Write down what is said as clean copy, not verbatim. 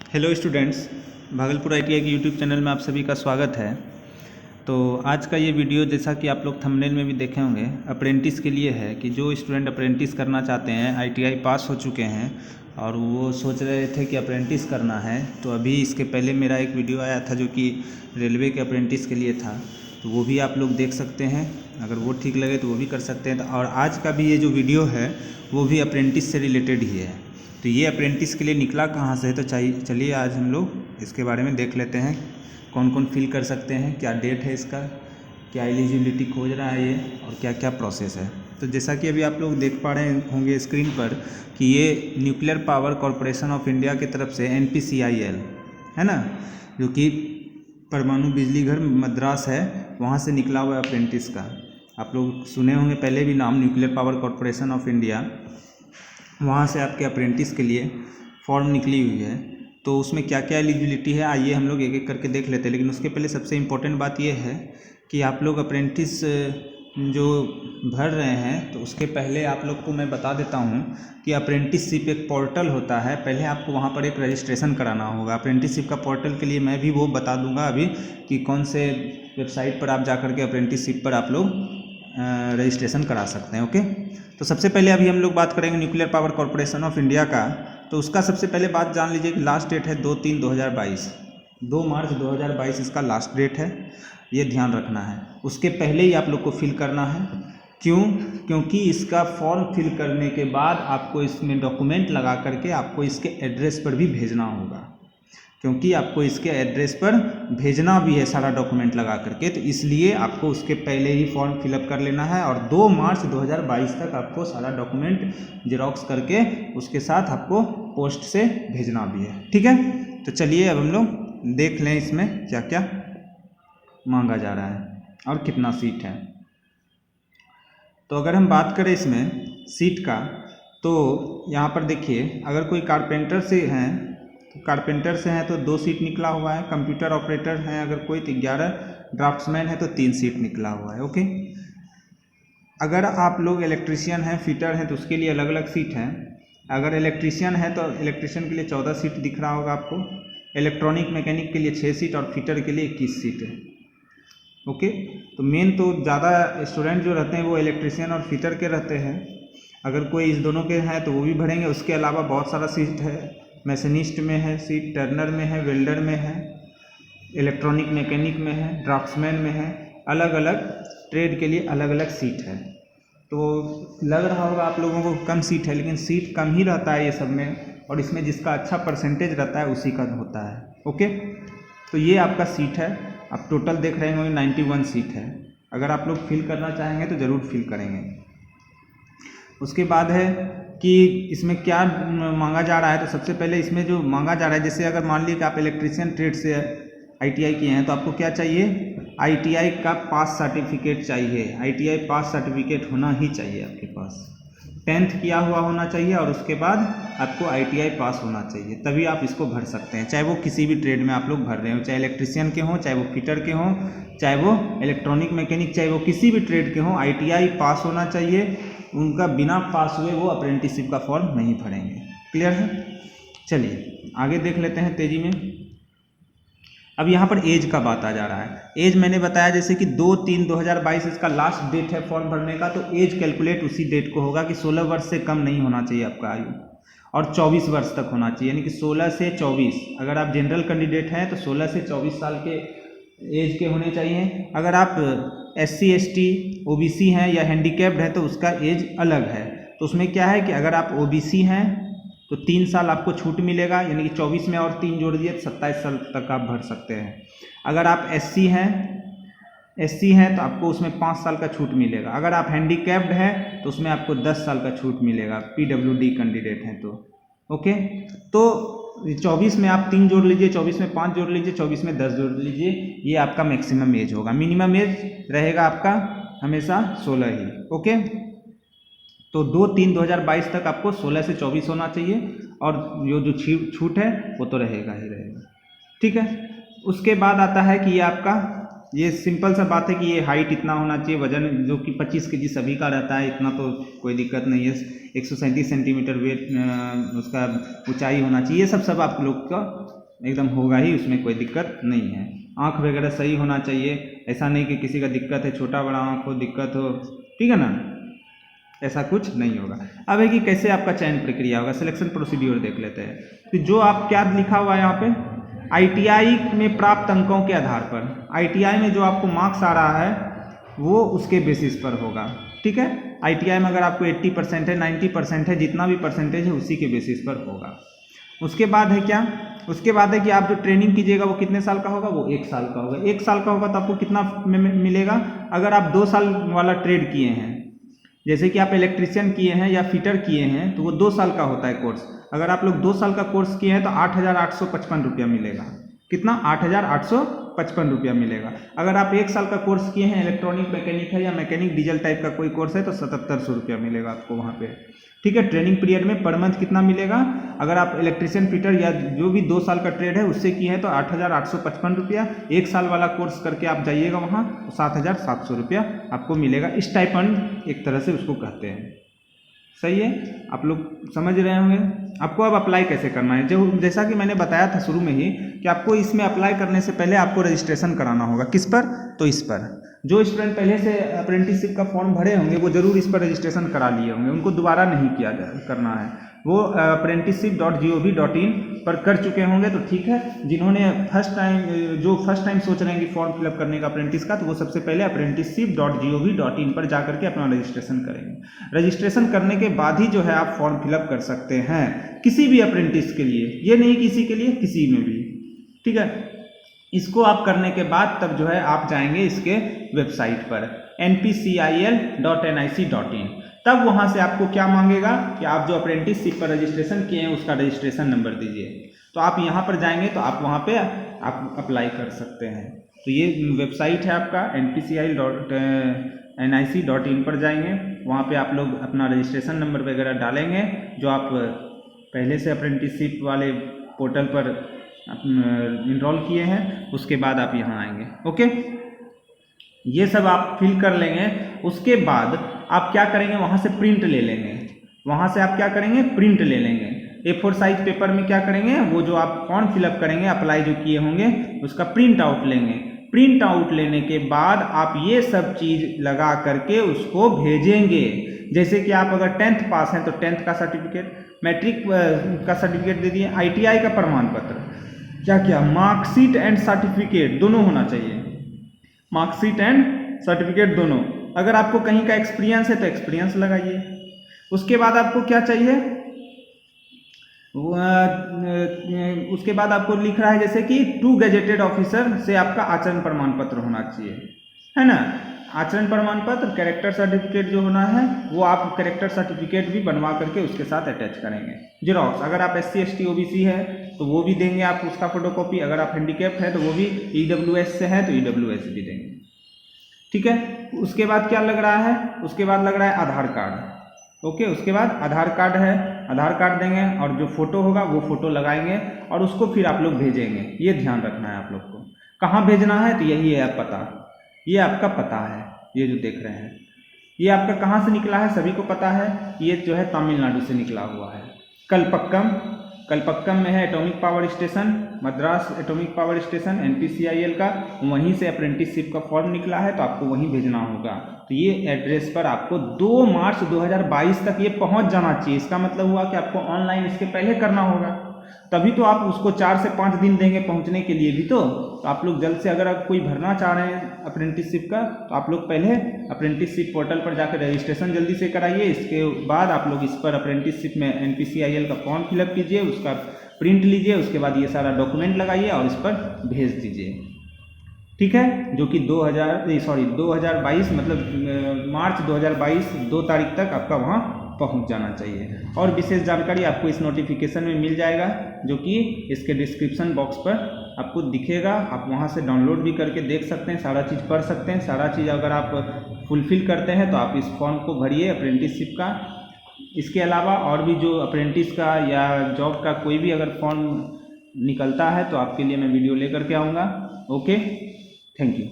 Hello students, Bhagalpur ITI के YouTube channel में आप सभी का स्वागत है। तो आज का ये वीडियो, जैसा कि आप लोग थंबनेल में भी देखे होंगे, अप्रेंटिस के लिए है कि जो स्टूडेंट अप्रेंटिस करना चाहते हैं, आईटीआई पास हो चुके हैं और वो सोच रहे थे कि अप्रेंटिस करना है। तो अभी इसके पहले मेरा एक वीडियो आया था जो कि रेलवे के अप्रेंटिस के लिए था, तो वो भी आप लोग देख सकते हैं। अगर वो ठीक लगे तो वो भी कर सकते हैं। और आज का भी ये जो वीडियो है वो भी अप्रेंटिस से रिलेटेड ही है। तो ये अप्रेंटिस के लिए निकला कहाँ से है, तो चलिए आज हम लोग इसके बारे में देख लेते हैं। कौन कौन फिल कर सकते हैं, क्या डेट है इसका, क्या एलिजिबिलिटी खोज रहा है ये, और क्या क्या प्रोसेस है। तो जैसा कि अभी आप लोग देख पा रहे होंगे स्क्रीन पर कि ये nuclear power corporation of India की तरफ से NPCIL है ना, जो कि परमाणु बिजली घर मद्रास है, वहाँ से निकला हुआ है अप्रेंटिस का। आप लोग सुने होंगे पहले भी नाम, nuclear power corporation of India. वहाँ से आपके अप्रेंटिस के लिए फॉर्म निकली हुई है। तो उसमें क्या क्या एलिजिबिलिटी है, आइए हम लोग एक एक करके देख लेते हैं। लेकिन उसके पहले सबसे इम्पोर्टेंट बात यह है कि आप लोग अप्रेंटिस जो भर रहे हैं, तो उसके पहले आप लोग को मैं बता देता हूँ कि अप्रेंटिसशिप एक पोर्टल होता है। पहले आपको वहाँ पर एक रजिस्ट्रेशन कराना होगा। अप्रेंटिसशिप का पोर्टल के लिए मैं भी वो बता दूँगा अभी कि कौन से वेबसाइट पर आप जा कर के अप्रेंटिसशिप पर आप लोग रजिस्ट्रेशन करा सकते हैं। ओके, तो सबसे पहले अभी हम लोग बात करेंगे nuclear power corporation of India का। तो उसका सबसे पहले बात जान लीजिए कि लास्ट डेट है 2/3/2022, 2 मार्च 2022 इसका लास्ट डेट है, ये ध्यान रखना है। उसके पहले ही आप लोग को फिल करना है। क्योंकि इसका फॉर्म फिल करने के बाद आपको इसमें डॉक्यूमेंट लगा करके आपको इसके एड्रेस पर भी भेजना होगा, क्योंकि आपको इसके एड्रेस पर भेजना भी है सारा डॉक्यूमेंट लगा करके। तो इसलिए आपको उसके पहले ही फॉर्म फिलअप कर लेना है और 2 मार्च 2022 तक आपको सारा डॉक्यूमेंट जेरॉक्स करके उसके साथ आपको पोस्ट से भेजना भी है। ठीक है, तो चलिए अब हम लोग देख लें इसमें क्या क्या मांगा जा रहा है और कितना सीट है। तो अगर हम बात करें इसमें सीट का, तो यहाँ पर देखिए, अगर कोई कारपेंटर से हैं तो कारपेंटर से हैं तो 2 सीट निकला हुआ है। कंप्यूटर ऑपरेटर हैं अगर कोई तो 11, ड्राफ्ट्समैन है तो 3 सीट निकला हुआ है। ओके, अगर आप लोग इलेक्ट्रीशियन हैं, फिटर हैं, तो उसके लिए अलग अलग सीट हैं। अगर इलेक्ट्रीशियन है तो इलेक्ट्रीशियन के लिए 14 सीट दिख रहा होगा आपको। इलेक्ट्रॉनिक मैकेनिक के लिए 6 सीट और फिटर के लिए 21 सीट है। ओके, तो मेन तो ज़्यादा स्टूडेंट जो रहते हैं वो इलेक्ट्रीशियन और फिटर के रहते हैं। अगर कोई इस दोनों के हैं तो वो भी भरेंगे। उसके अलावा बहुत सारा सीट है, मैशनिस्ट में है सीट, टर्नर में है, वेल्डर में है, इलेक्ट्रॉनिक मैकेनिक में है, ड्राफ्ट्समैन में है। अलग अलग ट्रेड के लिए अलग अलग सीट है। तो लग रहा होगा आप लोगों को कम सीट है, लेकिन सीट कम ही रहता है ये सब में, और इसमें जिसका अच्छा परसेंटेज रहता है उसी का होता है। ओके, तो ये आपका सीट है। आप टोटल देख रहे होंगे 91 सीट है। अगर आप लोग फिल करना चाहेंगे तो ज़रूर फिल करेंगे। उसके बाद है कि इसमें क्या मांगा जा रहा है। तो सबसे पहले इसमें जो मांगा जा रहा है, जैसे अगर मान लीजिए कि आप इलेक्ट्रीशियन ट्रेड से आईटीआई किए हैं तो आपको क्या चाहिए, आईटीआई का पास सर्टिफिकेट चाहिए। आईटीआई पास सर्टिफिकेट होना ही चाहिए आपके पास। 10th किया हुआ होना चाहिए और उसके बाद आपको आईटीआई पास होना चाहिए, तभी आप इसको भर सकते हैं। चाहे वो किसी भी ट्रेड में आप लोग भर रहे हो, चाहे इलेक्ट्रीशियन के हों, चाहे वो फिटर के हों, चाहे वो इलेक्ट्रॉनिक मैकेनिक, चाहे वो किसी भी ट्रेड के हों, आईटीआई पास होना चाहिए। उनका बिना पास हुए वो अप्रेंटिसशिप का फॉर्म नहीं भरेंगे। क्लियर है? चलिए आगे देख लेते हैं तेजी में। अब यहाँ पर एज का बात आ जा रहा है। एज मैंने बताया जैसे कि 2/3/2022 इसका लास्ट डेट है फॉर्म भरने का, तो एज कैलकुलेट उसी डेट को होगा कि 16 वर्ष से कम नहीं होना चाहिए आपका आयु, और 24 वर्ष तक होना चाहिए, यानी कि 16 से 24। अगर आप जनरल कैंडिडेट हैं तो 16 से 24 साल के एज के होने चाहिए। अगर आप SC ST OBC हैं या हैंडीकैप्ड है तो उसका एज अलग है। तो उसमें क्या है कि अगर आप OBC हैं तो 3 साल आपको छूट मिलेगा, यानी कि 24 में और 3 जोड़ दिए तो 27 साल तक आप भर सकते हैं। अगर आप SC हैं तो आपको उसमें 5 साल का छूट मिलेगा। अगर आप हैंडीकैप्ड हैं तो उसमें आपको 10 साल का छूट मिलेगा, PWD कैंडिडेट हैं तो। ओके, तो 24 में आप 3 जोड़ लीजिए, 24 में 5 जोड़ लीजिए, 24 में 10 जोड़ लीजिए, ये आपका मैक्सिमम एज होगा। मिनिमम एज रहेगा आपका हमेशा 16 ही। ओके, तो 2/3/2022 तक आपको 16 से 24 होना चाहिए, और जो छूट है वो तो रहेगा ही रहेगा। ठीक है, उसके बाद आता है कि ये आपका, ये सिंपल सा बात है कि ये हाइट इतना होना चाहिए, वजन जो कि 25 kg सभी का रहता है, इतना तो कोई दिक्कत नहीं है। 137 सेंटीमीटर वेट उसका ऊंचाई होना चाहिए। ये सब आप लोग का एकदम होगा ही, उसमें कोई दिक्कत नहीं है। आँख वगैरह सही होना चाहिए, ऐसा नहीं कि किसी का दिक्कत है, छोटा बड़ा आँख हो, दिक्कत हो, ठीक है ना, ऐसा कुछ नहीं होगा। अब है कि कैसे आपका चयन प्रक्रिया होगा, सिलेक्शन प्रोसीड्यूर देख लेते हैं। तो जो आप क्या लिखा हुआ है यहाँ पे, ITI में प्राप्त अंकों के आधार पर, ITI में जो आपको मार्क्स आ रहा है वो उसके बेसिस पर होगा, ठीक है। ITI में अगर आपको 80% है, 90% है, जितना भी परसेंटेज है उसी के बेसिस पर होगा। उसके बाद है क्या, उसके बाद है कि आप जो ट्रेनिंग कीजिएगा वो कितने साल का होगा, वो 1 साल का होगा। 1 साल का होगा तो आपको कितना मिलेगा, अगर आप 2 साल वाला ट्रेड किए हैं, जैसे कि आप इलेक्ट्रीशियन किए हैं या फिटर किए हैं, तो वो 2 साल का होता है कोर्स। अगर आप लोग 2 साल का कोर्स किए हैं तो 8,855 रुपया मिलेगा। कितना, 8,855 रुपया मिलेगा। अगर आप 1 साल का कोर्स किए हैं, इलेक्ट्रॉनिक मैकेनिक है या मैकेनिक डीजल टाइप का कोई कोर्स है, तो 7,700 रुपया मिलेगा आपको वहाँ पे, ठीक है। ट्रेनिंग पीरियड में पर मंथ कितना मिलेगा, अगर आप इलेक्ट्रीशियन फिटर या जो भी 2 साल का ट्रेड है उससे किए हैं तो 8,855 रुपया। 1 साल वाला कोर्स करके आप जाइएगा वहाँ तो 7,700 रुपया आपको मिलेगा। स्टाइपेंड एक तरह से उसको कहते हैं, सही है, आप लोग समझ रहे होंगे। आपको अब अप्लाई कैसे करना है, जो जैसा कि मैंने बताया था शुरू में ही कि आपको इसमें अप्लाई करने से पहले आपको रजिस्ट्रेशन कराना होगा। किस पर, तो इस पर। जो स्टूडेंट पहले से अप्रेंटिसशिप का फॉर्म भरे होंगे वो जरूर इस पर रजिस्ट्रेशन करा लिए होंगे, उनको दोबारा नहीं करना है। वो apprenticeship.gov.in पर कर चुके होंगे तो ठीक है। जिन्होंने फर्स्ट टाइम सोच रहे हैं कि फॉर्म फिलअप करने का अप्रेंटिस का, तो वो सबसे पहले apprenticeship.gov.in पर जा करके अपना रजिस्ट्रेशन करेंगे। रजिस्ट्रेशन करने के बाद ही जो है आप फॉर्म फिलअप कर सकते हैं किसी भी अप्रेंटिस के लिए, ये नहीं किसी के लिए, किसी में भी, ठीक है। इसको आप करने के बाद तब जो है आप जाएंगे इसके वेबसाइट पर npcil.nic.in। तब वहाँ से आपको क्या मांगेगा कि आप जो अप्रेंटिसशिप पर रजिस्ट्रेशन किए हैं उसका रजिस्ट्रेशन नंबर दीजिए। तो आप यहाँ पर जाएंगे तो आप वहाँ पे आप अप्लाई कर सकते हैं। तो ये वेबसाइट है आपका npcil.nic.in पर जाएंगे, वहाँ पे आप लोग अपना रजिस्ट्रेशन नंबर वगैरह डालेंगे जो आप पहले से अप्रेंटिसशिप वाले पोर्टल पर इनरोल किए हैं। उसके बाद आप यहाँ आएंगे, ओके। ये सब आप फिल कर लेंगे। उसके बाद आप क्या करेंगे, वहाँ से प्रिंट ले लेंगे। वहाँ से आप क्या करेंगे, प्रिंट ले लेंगे। A4 साइज पेपर में क्या करेंगे, वो जो आप फॉर्म फिलअप करेंगे, अप्लाई जो किए होंगे उसका प्रिंट आउट लेंगे। प्रिंट आउट लेने के बाद आप ये सब चीज़ लगा करके उसको भेजेंगे। जैसे कि आप अगर 10th पास हैं तो 10th का सर्टिफिकेट, मैट्रिक का सर्टिफिकेट दे दिए, ITI का प्रमाण पत्र, क्या मार्कशीट एंड सर्टिफिकेट दोनों होना चाहिए, मार्कशीट एंड सर्टिफिकेट दोनों। अगर आपको कहीं का एक्सपीरियंस है तो एक्सपीरियंस लगाइए। उसके बाद आपको क्या चाहिए, उसके बाद आपको लिख रहा है जैसे कि 2 गैजेटेड ऑफिसर से आपका आचरण प्रमाण पत्र होना चाहिए, है ना। आचरण प्रमाण पत्र, कैरेक्टर सर्टिफिकेट जो होना है वो आप कैरेक्टर सर्टिफिकेट भी बनवा करके उसके साथ अटैच करेंगे। जेरॉक्स, अगर आप SC ST OBC है तो वो भी देंगे आप उसका फोटोकॉपी। अगर आप हैंडीकैप है तो वो भी, EWS से है तो EWS भी देंगे, ठीक है। उसके बाद क्या लग रहा है, उसके बाद लग रहा है आधार कार्ड, ओके। उसके बाद आधार कार्ड है, आधार कार्ड देंगे और जो फोटो होगा वो फोटो लगाएंगे और उसको फिर आप लोग भेजेंगे। ये ध्यान रखना है आप लोग को। कहाँ भेजना है, तो यही है पता, ये आपका पता है, ये जो देख रहे हैं ये आपका कहाँ से निकला है सभी को पता है। ये जो है तमिलनाडु से निकला हुआ है। कलपक्कम में है atomic power station, Madras atomic power station NPCIL का, वहीं से अप्रेंटिसशिप का फॉर्म निकला है तो आपको वहीं भेजना होगा। तो ये एड्रेस पर आपको 2 मार्च 2022 तक ये पहुंच जाना चाहिए। इसका मतलब हुआ कि आपको ऑनलाइन इसके पहले करना होगा, तभी तो आप उसको 4 से 5 दिन देंगे पहुंचने के लिए भी। तो आप लोग जल्द से, अगर आप कोई भरना चाह रहे हैं अप्रेंटिसशिप का, तो आप लोग पहले अप्रेंटिसशिप पोर्टल पर जाकर रजिस्ट्रेशन जल्दी से कराइए। इसके बाद आप लोग इस पर अप्रेंटिसशिप में NPCIL का फॉर्म फिलअप कीजिए, उसका प्रिंट लीजिए, उसके बाद ये सारा डॉक्यूमेंट लगाइए और इस पर भेज दीजिए, ठीक है। जो कि 2022 मतलब मार्च 2022 2 तारीख तक आपका वहाँ पहुंच जाना चाहिए। और विशेष जानकारी आपको इस नोटिफिकेशन में मिल जाएगा, जो कि इसके डिस्क्रिप्शन बॉक्स पर आपको दिखेगा। आप वहां से डाउनलोड भी करके देख सकते हैं, सारा चीज़ पढ़ सकते हैं। सारा चीज़ अगर आप फुलफिल करते हैं तो आप इस फॉर्म को भरिए अप्रेंटिसशिप का। इसके अलावा और भी जो अप्रेंटिस का या जॉब का कोई भी अगर फॉर्म निकलता है तो आपके लिए मैं वीडियो लेकर के आऊँगा। Okay, thank you.